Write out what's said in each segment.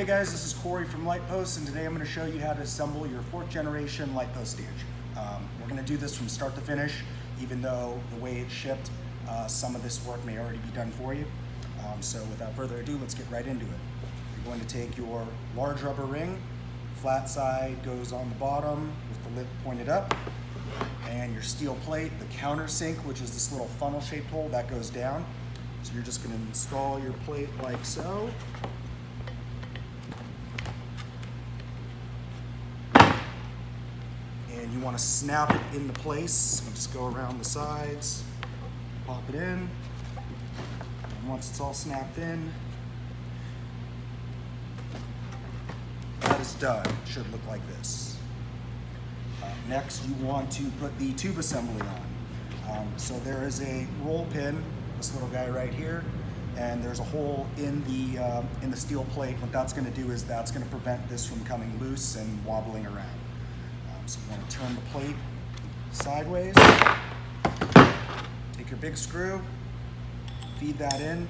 Hey guys, this is Corey from Lytepost, and today I'm going to show you how to assemble your 4th generation Lytepost stanchion. We're going to do this from start to finish, even though the way it's shipped, some of this work may already be done for you. So without further ado, let's get right into it. You're going to take your large rubber ring, flat side goes on the bottom with the lip pointed up, and your steel plate, the countersink, which is this little funnel-shaped hole, that goes down. So you're just going to install your plate like so. And you want to snap it into place. You just go around the sides, pop it in, and once it's all snapped in, that is done. It should look like this. Next, you want to put the tube assembly on. So there is a roll pin, this little guy right here, and there's a hole in the steel plate. What that's going to do is that's going to prevent this from coming loose and wobbling around. So you want to turn the plate sideways, take your big screw, feed that in,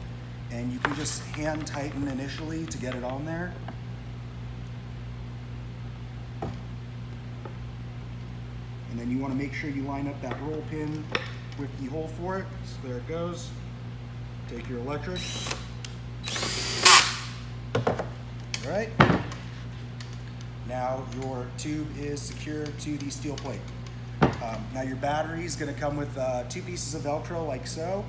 and you can just hand tighten initially to get it on there. And then you want to make sure you line up that roll pin with the hole for it. So there it goes. Take your electric. All right. Now your tube is secured to the steel plate. Now your battery is going to come with 2 pieces of Velcro like so.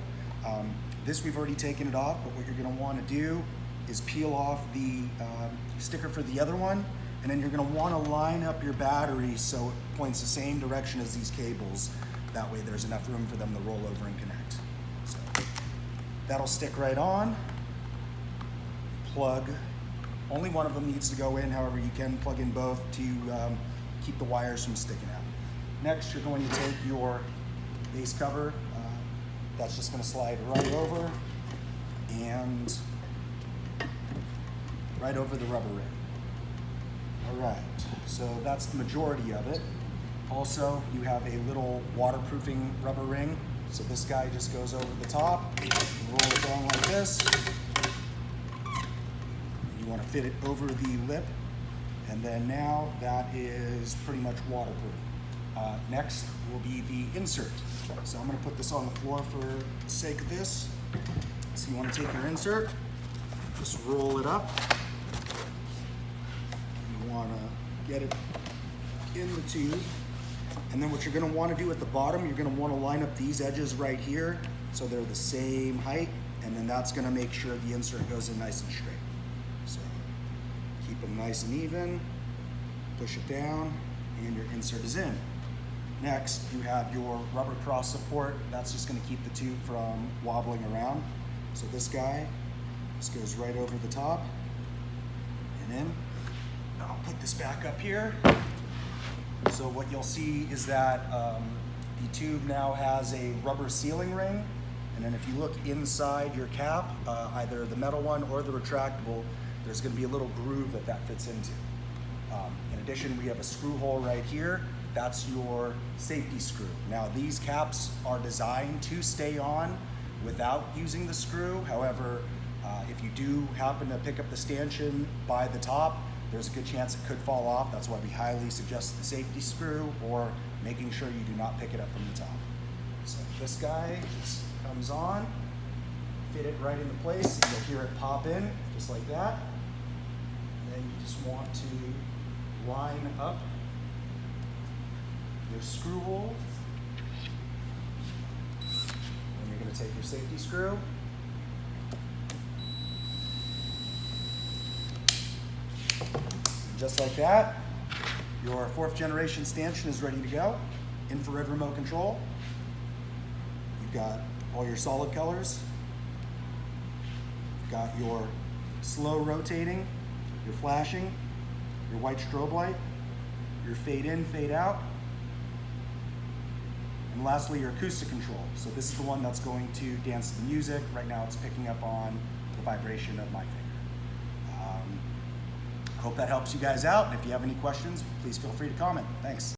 This we've already taken it off, but what you're going to want to do is peel off the sticker for the other one, and then you're going to want to line up your battery so it points the same direction as these cables. That way there's enough room for them to roll over and connect. So that'll stick right on. Plug. Only one of them needs to go in, however you can plug in both to keep the wires from sticking out. Next, you're going to take your base cover. That's just going to slide right over and right over the rubber ring. All right, so that's the majority of it. Also, you have a little waterproofing rubber ring. So this guy just goes over the top, roll it down like this. You want to fit it over the lip, and then now that is pretty much waterproof. Next will be the insert. So I'm going to put this on the floor for the sake of this. So you want to take your insert, just roll it up. You want to get it in the tube, and then what you're going to want to do at the bottom, you're going to want to line up these edges right here so they're the same height, and then that's going to make sure the insert goes in nice and straight. So keep them nice and even, push it down, and your insert is in. Next, you have your rubber cross support. That's just going to keep the tube from wobbling around. So this guy just goes right over the top and in. I'll put this back up here. So what you'll see is that the tube now has a rubber sealing ring. And then if you look inside your cap, either the metal one or the retractable, there's going to be a little groove that fits into. In addition, we have a screw hole right here. That's your safety screw. Now these caps are designed to stay on without using the screw. However, if you do happen to pick up the stanchion by the top, there's a good chance it could fall off. That's why we highly suggest the safety screw or making sure you do not pick it up from the top. So this guy just comes on, fit it right into place, and you'll hear it pop in just like that. And then you just want to line up your screw hole. And you're going to take your safety screw. Just like that, your 4th generation stanchion is ready to go. Infrared remote control. You've got all your solid colors. You've got your slow rotating, your flashing, your white strobe light, your fade in, fade out, and lastly your acoustic control. So this is the one that's going to dance to the music. Right now it's picking up on the vibration of my finger. Hope that helps you guys out. And if you have any questions, please feel free to comment. Thanks.